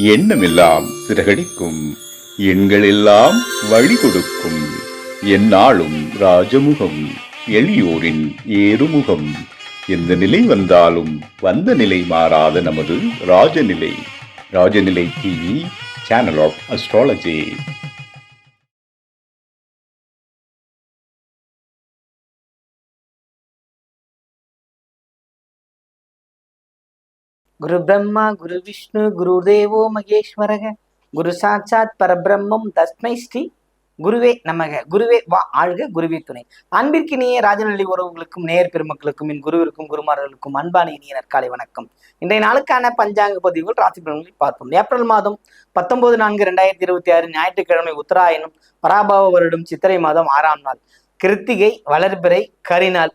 எண்ணமெல்லாம் சிறகடிக்கும், எண்களெல்லாம் வழி கொடுக்கும், எந்நாளும் ராஜமுகம், எளியோரின் ஏறுமுகம். எந்த நிலை வந்தாலும் வந்த நிலை மாறாத நமது Rajanilai. Rajanilai TV, channel of astrology. குரு பிரம்மா குரு விஷ்ணு குரு தேவோ மகேஸ்வரக குரு சாட்சாத் பரபிரம்மம் தஸ்மை ஸ்ரீ குருவே நமக. குருவே வா ஆழ்க, குருவே துணை. அன்பிற்கினிய ராஜநிலை உறவுகளுக்கும் நேர் பெருமக்களுக்கும் என் குருவிற்கும் குருமார்களுக்கும் அன்பான இனிய நற்காலை வணக்கம். இன்றைய நாளுக்கான பஞ்சாங்க பதிவுகள் ராசி பலன்களை பார்ப்போம். ஏப்ரல் மாதம் 19/4/2026 ஞாயிற்றுக்கிழமை, உத்தராயணம், பராபவ வருடம் சித்திரை மாதம் 6ஆம் நாள், கிருத்திகை, வளர்பிறை, கரிநாள்.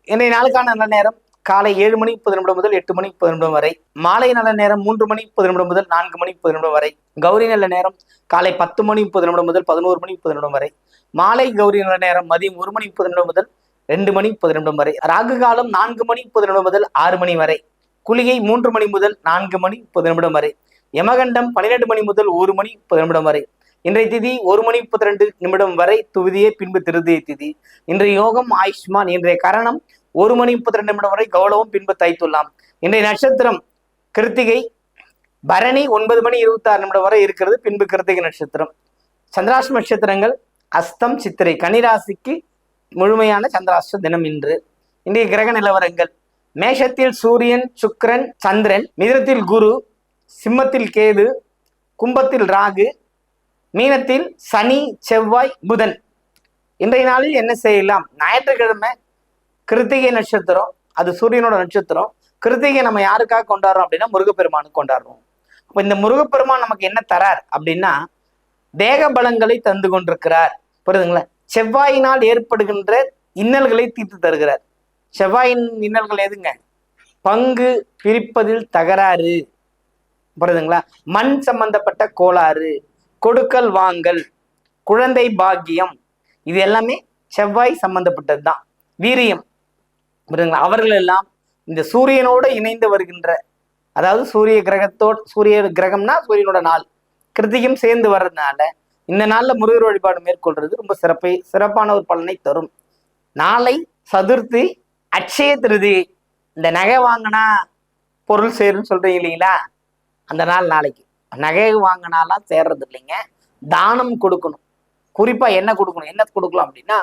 இன்றைய நாளுக்கான நல்ல நேரம் காலை 7 மணி 30 முதல் 8 மணி 30 வரை. மாலை நல்ல நேரம் 3 மணி 30 முதல் 4 மணி 30 வரை. கௌரி நல்ல நேரம் காலை 10 மணி 30 முதல் 11 மணி 30 வரை. மாலை கௌரி நல்ல நேரம் மதியம் 1 மணி 30 முதல் 2 மணி 30 வரை. ராகு காலம் 4 மணி 30 முதல் 6 மணி வரை. குளிகை 3 மணி முதல் 4 மணி 30 வரை. யமகண்டம் 12 மணி முதல் 1 மணி 30 வரை. இன்றைய திதி 1 மணி 32 வரை துவிதியே, பின்பு திருதியை திதி. இன்றைய யோகம் ஆயுஷ்மான். இன்றைய கரணம் 1 மணி 32 வரை கௌளவம், பின்பு தைத்துலாம். இன்றைய நட்சத்திரம் கிருத்திகை, பரணி 9 மணி 26 வரை இருக்கிறது, பின்பு கிருத்திகை நட்சத்திரம். சந்திராஷ்ட நட்சத்திரங்கள் அஸ்தம், சித்திரை. கன்னிராசிக்கு முழுமையான சந்திராஷ்ட தினம் இன்று. இன்றைய கிரக நிலவரங்கள்: மேஷத்தில் சூரியன், சுக்கிரன், சந்திரன். மிதுனத்தில் குரு, சிம்மத்தில் கேது, கும்பத்தில் ராகு, மீனத்தில் சனி, செவ்வாய், புதன். இன்றைய நாளில் என்ன செய்யலாம்? ஞாயிற்றுக்கிழமை கிருத்திகை நட்சத்திரம், அது சூரியனோட நட்சத்திரம். கிருத்திகை நம்ம யாருக்காக கொண்டாடுறோம் அப்படின்னா முருகப்பெருமானுக்கு கொண்டாடுறோம். அப்ப இந்த முருகப்பெருமான் நமக்கு என்ன தரார் அப்படின்னா தேக பலங்களை தந்து கொண்டிருக்கிறார். புரியுதுங்களா? செவ்வாயினால் ஏற்படுகின்ற இன்னல்களை தீர்த்து தருகிறார். செவ்வாயின் இன்னல்கள் எதுங்க? பங்கு பிரிப்பதில் தகராறு, புரியுதுங்களா? மண் சம்பந்தப்பட்ட கோளாறு, கொடுக்கல் வாங்கல், குழந்தை பாக்கியம், இது எல்லாமே செவ்வாய் சம்பந்தப்பட்டது தான். வீரியம், புரியுதுங்களா? அவர்கள் எல்லாம் இந்த சூரியனோடு இணைந்து வருகின்ற, அதாவது சூரிய கிரகத்தோடு, சூரிய கிரகம்னா சூரியனோட நாள், கிருத்திகம் சேர்ந்து வர்றதுனால இந்த நாள்ல முருகர் வழிபாடு மேற்கொள்றது ரொம்ப சிறப்பான ஒரு பலனை தரும். நாளை சதுர்த்தி, அட்சய திருதி. இந்த நகை வாங்கினா பொருள் சேருன்னு சொல்றீங்க இல்லைங்களா? அந்த நாள் நாளைக்கு. நகை வாங்கினாலாம் சேர்றது இல்லைங்க, தானம் கொடுக்கணும். குறிப்பா என்ன கொடுக்கணும், என்ன கொடுக்கலாம் அப்படின்னா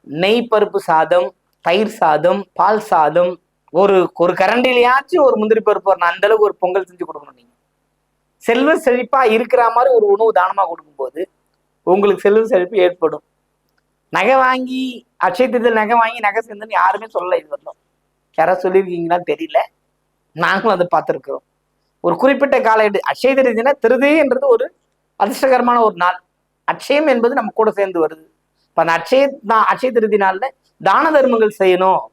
நெய் பருப்பு சாதம், தயிர் சாதம், பால் சாதம், ஒரு கரண்டிலையாச்சும் ஒரு முந்திரி பருப்பு வரணும், அந்த அளவுக்கு ஒரு பொங்கல் செஞ்சு கொடுக்கணும். நீங்க செல்வ செழிப்பா இருக்கிற மாதிரி ஒரு உணவு தானமா கொடுக்கும்போது உங்களுக்கு செல்வ செழிப்பு ஏற்படும். நகை வாங்கி அட்சய திருதியில் நகை வாங்கி நகை சேர்ந்துன்னு யாருமே சொல்லலை. இது வரணும் யாராவது சொல்லியிருக்கீங்களான்னு தெரியல, நாங்களும் அதை பார்த்துருக்கிறோம். ஒரு குறிப்பிட்ட காலகட்ட அட்சய திருதினா, திருதின்றது ஒரு அதிர்ஷ்டகரமான ஒரு நாள். அட்சயம் என்பது நம்ம கூட சேர்ந்து வருது. இப்போ அந்த அட்சய திருதி நாள்ல தான தர்மங்கள் செய்யணும்.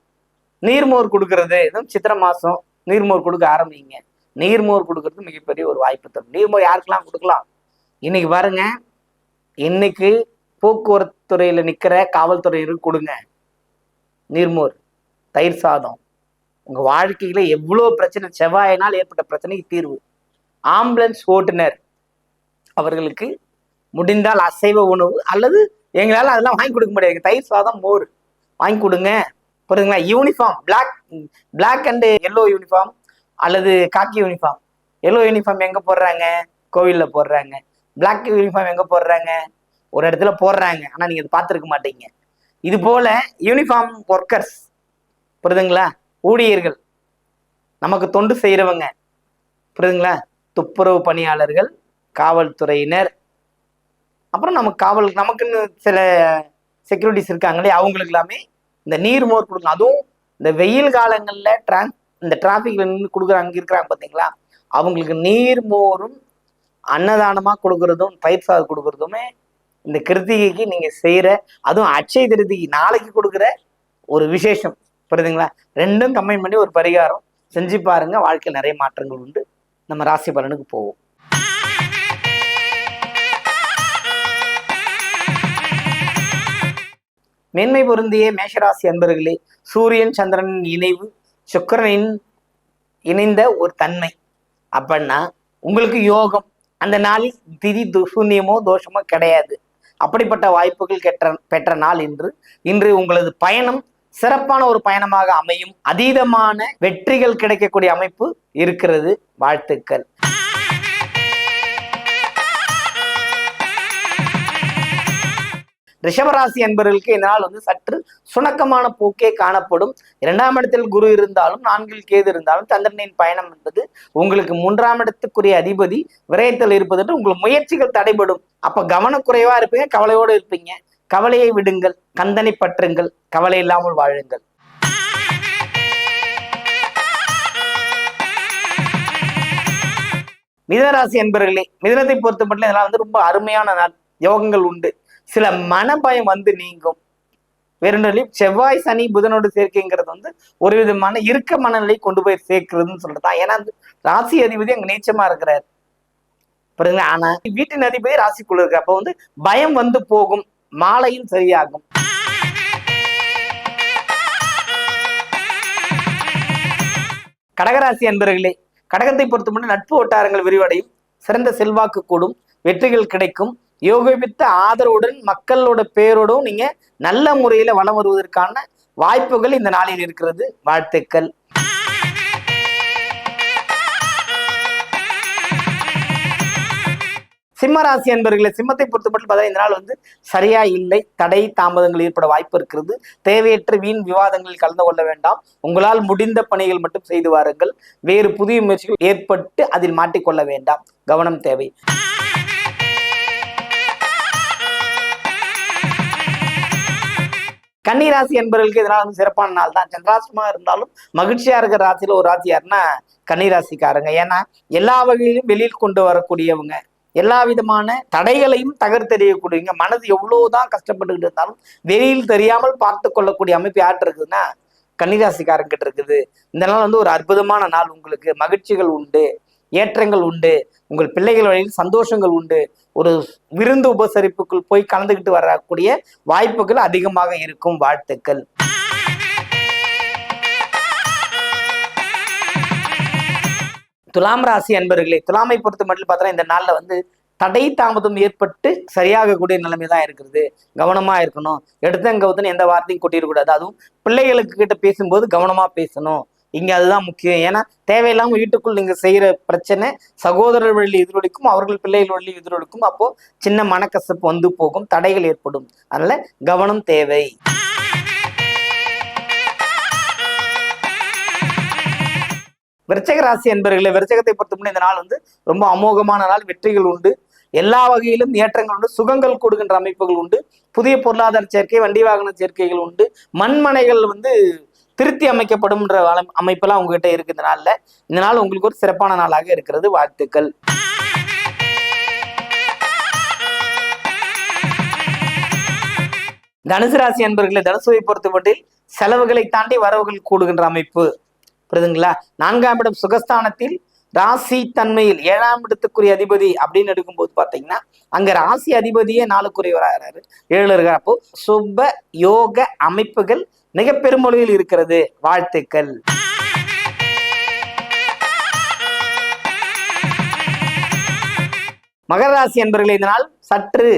நீர்மோர் கொடுக்கறது, சித்திரை மாசம் நீர்மோர் கொடுக்க ஆரம்பிங்க. நீர்மோர் கொடுக்கறது மிகப்பெரிய ஒரு வாய்ப்பு தரும். நீர்மோர் யாருக்கெல்லாம் கொடுக்கலாம்? இன்னைக்கு பாருங்க, இன்னைக்கு போக்குவரத்து துறையில நிக்கிற காவல்துறையினருக்கு கொடுங்க நீர்மோர், தயிர் சாதம். உங்க வாழ்க்கையில எவ்வளவு பிரச்சனை, செவ்வாயினால் ஏற்பட்ட பிரச்சனைக்கு தீர்வு. ஆம்புலன்ஸ் ஓட்டுநர் அவர்களுக்கு முடிந்தால் அசைவ உணவு, அல்லது எங்களால் அதெல்லாம் வாங்கி கொடுக்க முடியாது, தயிர் சாதம், மோர் வாங்கி கொடுங்க. புரியுதுங்களா? Uniform, black and yellow uniform அல்லது காக்கி யூனிஃபார்ம். எல்லோ யூனிஃபார்ம் எங்க போடுறாங்க? கோவில்ல போடுறாங்க. பிளாக் யூனிஃபார்ம் எங்க போடுறாங்க? ஒரு இடத்துல போடுறாங்க, ஆனா நீங்க பார்த்துருக்க மாட்டீங்க. இது போல யூனிஃபார்ம் ஒர்க்கர்ஸ், புரியுதுங்களா? ஊழியர்கள், நமக்கு தொண்டு செய்யறவங்க, புரியுதுங்களா? துப்புரவு பணியாளர்கள், காவல்துறையினர், அப்புறம் நமக்குன்னு சில செக்யூரிட்டிஸ் இருக்காங்களே, அவங்களுக்கு எல்லாமே இந்த நீர்மோர் கொடுக்கணும். அதுவும் இந்த வெயில் காலங்கள்ல இந்த டிராஃபிக்ல நின்று கொடுக்குறாங்க இருக்கிறாங்க பார்த்தீங்களா, அவங்களுக்கு நீர்மோரும் அன்னதானமா கொடுக்கறதும் தயிர் சாதம் கொடுக்கறதுமே இந்த கிருத்திகைக்கு நீங்க செய்யற, அதுவும் அட்சய திருதிக்கு நாளைக்கு கொடுக்குற ஒரு விசேஷம். புரியுதுங்களா? ரெண்டும் கம்பைன் பண்ணி ஒரு பரிகாரம் செஞ்சு பாருங்க, வாழ்க்கையில் நிறைய மாற்றங்கள் உண்டு. நம்ம ராசி பலனுக்கு போவோம். மேன்மை பொருந்திய மேஷராசி அன்பர்களே, சூரியன் சந்திரனின் இணைவு, சுக்கிரனின் இணைந்த ஒரு தன்மை. அப்படின்னா உங்களுக்கு யோகம். அந்த நாளில் திதி சூன்யமோ தோஷமோ கிடையாது. அப்படிப்பட்ட வாய்ப்புகள் பெற்ற நாள் இன்று உங்களது பயணம் சிறப்பான ஒரு பயணமாக அமையும். அதீதமான வெற்றிகள் கிடைக்கக்கூடிய அமைப்பு இருக்கிறது. வாழ்த்துக்கள். ரிஷபராசி என்பவர்களுக்கு இந்த நாள் சற்று சுணக்கமான போக்கே காணப்படும். 2ஆம் இடத்தில் குரு இருந்தாலும் 4ல் கேது இருந்தாலும் சந்திரனின் பயணம் என்பது உங்களுக்கு 3ஆம் இடத்துக்குரிய அதிபதி விரயத்தில் இருப்பது உங்கள் முயற்சிகள் தடைபடும். அப்ப கவனக்குறைவா இருப்பீங்க, கவலையோடு இருப்பீங்க. கவலையை விடுங்கள், கந்தனை பற்றுங்கள், கவலை இல்லாமல் வாழுங்கள். மிதனராசி என்பவர்களே, மிதனத்தை பொறுத்த மட்டும் இதெல்லாம் ரொம்ப அருமையான நாள். யோகங்கள் உண்டு. சில மனபயம் நீங்கும். வேறு செவ்வாய் சனி புதனோடு சேர்க்கைங்கிறது ஒரு விதமான இருக்க மனநிலை கொண்டு போய் சேர்க்கிறதுன்னு சொல்றதுதான். ஏன்னா ராசி அதிபதி அங்க நீச்சமா இருக்கிறார். புரியுதுங்களா? ஆனா வீட்டின் அதிபதி ராசிக்குள்ள இருக்கு. அப்ப பயம் போகும், மாலையும் சரியாகும். கடகராசி அன்பர்களே, கடகத்தை பொறுத்த மட்டும் நட்பு வட்டாரங்கள் விரிவடையும். சிறந்த செல்வாக்கு கூடும், வெற்றிகள் கிடைக்கும். யோகித்த ஆதரவுடன் மக்களோட பேரோடும் நீங்க நல்ல முறையில வளம் வருவதற்கான வாய்ப்புகள் இந்த நாளில் இருக்கிறது. வாழ்த்துக்கள். சிம்மராசி அன்பர்களே, சிம்மத்தை பொறுத்தப்பட்டு பார்த்தா இந்த நாள் சரியா இல்லை. தடை தாமதங்கள் ஏற்பட வாய்ப்பு இருக்கிறது. தேவையற்ற வீண் விவாதங்களில் கலந்து கொள்ள வேண்டாம். உங்களால் முடிந்த பணிகள் மட்டும் செய்து வாருங்கள். வேறு புதிய முயற்சிகள் ஏற்பட்டு அதில் மாட்டிக்கொள்ள வேண்டாம். கவனம் தேவை. கன்னிராசி என்பவர்களுக்கு இதனால் சிறப்பான நாள் தான். சந்திராஷ்டமா இருந்தாலும் மகிழ்ச்சியா இருக்கிற ராசியில ஒரு ராசி யாருன்னா கன்னிராசிக்காரங்க. ஏன்னா எல்லா வகையிலும் வெளியில் கொண்டு வரக்கூடியவங்க, எல்லா விதமான தடைகளையும் தகர்த்தெறியக்கூடியவங்க. மனது எவ்வளவுதான் கஷ்டப்பட்டுக்கிட்டு இருந்தாலும் வெளியில் தெரியாமல் பார்த்து கொள்ளக்கூடிய அமைப்பு யார்கிட்ட இருக்குதுன்னா கன்னிராசிக்காரங்கிட்ட இருக்குது. இந்த நாள் ஒரு அற்புதமான நாள். உங்களுக்கு மகிழ்ச்சிகள் உண்டு, ஏற்றங்கள் உண்டு, உங்கள் பிள்ளைகள் வழியில் சந்தோஷங்கள் உண்டு. ஒரு விருந்து உபசரிப்புக்குள் போய் கலந்துக்கிட்டு வரக்கூடிய வாய்ப்புகள் அதிகமாக இருக்கும். வாழ்த்துக்கள். துலாம் ராசி அன்பர்களே, துலாமை பொறுத்த மட்டும் பார்த்தோன்னா இந்த நாள்ல தடை தாமதம் ஏற்பட்டு சரியாகக்கூடிய நிலைமை தான் இருக்கிறது. கவனமா இருக்கணும். எடுத்தங்கவுத்துன்னு எந்த வார்த்தையும் கொட்டிடக்கூடாது. அதுவும் பிள்ளைகளுக்கு கிட்ட பேசும்போது கவனமா பேசணும். இங்க அதுதான் முக்கியம். ஏன்னா தேவையில்லாம வீட்டுக்குள் நீங்க செய்யற பிரச்சனை சகோதரர் வழி எதிரொலிக்கும், அவர்கள் பிள்ளைகள் வழி எதிரொலிக்கும். அப்போ சின்ன மனக்கசப்பு போகும், தடைகள் ஏற்படும். அதனால கவனம் தேவை. விருச்சக ராசி என்பவர்களே, விருச்சகத்தை பொறுத்த இந்த நாள் ரொம்ப அமோகமான நாள். வெற்றிகள் உண்டு, எல்லா வகையிலும் ஏற்றங்கள் உண்டு, சுகங்கள் கூடுகின்ற அமைப்புகள் உண்டு. புதிய பொருளாதார சேர்க்கை, வண்டி வாகன சேர்க்கைகள் உண்டு. மண்மனைகள் திருத்தி அமைக்கப்படும்ன்ற அமைப்பெல்லாம் உங்ககிட்ட இருக்கு. இந்த நாள் உங்களுக்கு ஒரு சிறப்பான நாளாக இருக்கிறது. வாழ்த்துக்கள். தனுசு ராசி அன்பர்களே, தனுசுவை பொறுத்தமட்டில் செலவுகளை தாண்டி வரவுகள் கூடுகின்ற அமைப்பு. புரியுதுங்களா? 4ஆம் இடம் சுகஸ்தானத்தில் ராசி தன்மையில் 7ஆம் இடத்துக்குரிய அதிபதி அப்படின்னு எடுக்கும்போது பாத்தீங்கன்னா அங்க ராசி அதிபதியே 4க்குரியவராகிறாரு, 7 இருக்கிற. அப்போ சுப யோக அமைப்புகள் மிக பெருமொழியில் இருக்கிறது. வாழ்த்துக்கள். மகர ராசி என்பவர்களே, இதனால் சற்று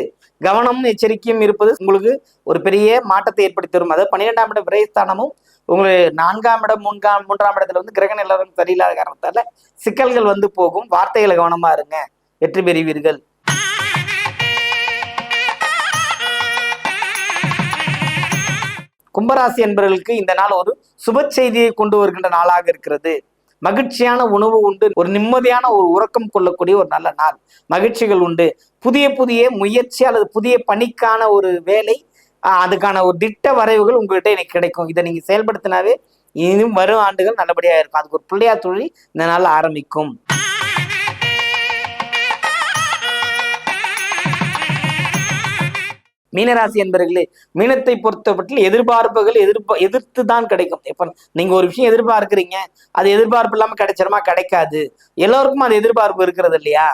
கவனமும் எச்சரிக்கையும் இருப்பது உங்களுக்கு ஒரு பெரிய மாற்றத்தை ஏற்படுத்தி வரும். அதாவது 12ஆம் இடம் விரயஸ்தானமும் உங்களுக்கு 4ஆம் இடம் 3ஆம் இடத்துல கிரக நிலவரம் சரியில்லாத காரணத்தால சிக்கல்கள் போகும். வார்த்தைகளை கவனமா இருங்க, வெற்றி பெறுவீர்கள். கும்பராசி என்பவர்களுக்கு இந்த நாள் ஒரு சுப செய்தியை கொண்டு வருகின்ற நாளாக இருக்கிறது. மகிழ்ச்சியான உணவு உண்டு, ஒரு நிம்மதியான ஒரு உறக்கம் கொள்ளக்கூடிய ஒரு நல்ல நாள். மகிழ்ச்சிகள் உண்டு. புதிய புதிய முயற்சி அல்லது புதிய பணிக்கான ஒரு வேலை, அதுக்கான ஒரு திட்ட வரைவுகள் உங்கள்கிட்ட எனக்கு கிடைக்கும். இதை நீங்க செயல்படுத்தினாவே இன்னும் வரும் ஆண்டுகள் நல்லபடியா இருக்கும். அதுக்கு ஒரு பிள்ளையார் தொழில் இந்த நாள் ஆரம்பிக்கும். மீனராசி என்பவர்களே, மீனத்தை பொறுத்தப்பட்டு எதிர்பார்ப்புகள் எதிர்த்து தான் கிடைக்கும். இப்ப நீங்க ஒரு விஷயம் எதிர்பார்க்கிறீங்க, அது எதிர்பார்ப்பு இல்லாம கிடைச்சிருமா? கிடைக்காது. எல்லோருக்கும் அது எதிர்பார்ப்பு இருக்கிறது இல்லையா?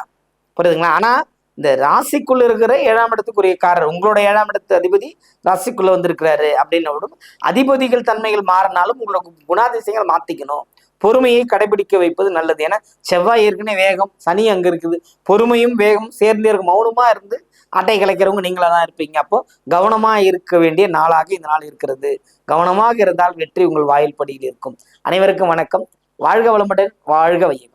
புரியுதுங்களா? ஆனா இந்த ராசிக்குள்ள இருக்கிற 7ஆம் இடத்துக்குரிய காரர், உங்களோட 7ஆம் இடத்து அதிபதி ராசிக்குள்ள வந்திருக்கிறாரு அப்படின்னோடும் அதிபதிகள் தன்மைகள் மாறினாலும் உங்களோட குணாதிசயங்கள் மாத்திக்கணும். பொறுமையை கடைபிடிக்க வைப்பது நல்லது. ஏன்னா செவ்வாய் ஏற்கனவே வேகம், சனி அங்க இருக்குது, பொறுமையும் வேகம் சேர்ந்தே இருக்கும். மௌனமா இருந்து அட்டை கலைக்கிறவங்க நீங்களா தான் இருப்பீங்க. அப்போ கவனமா இருக்க வேண்டிய நாளாக இந்த நாள் இருக்கிறது. கவனமாக இருந்தால் வெற்றி உங்கள் வாயில் படியில் இருக்கும். அனைவருக்கும் வணக்கம். வாழ்க வளமுடன், வாழ்க வையகம்.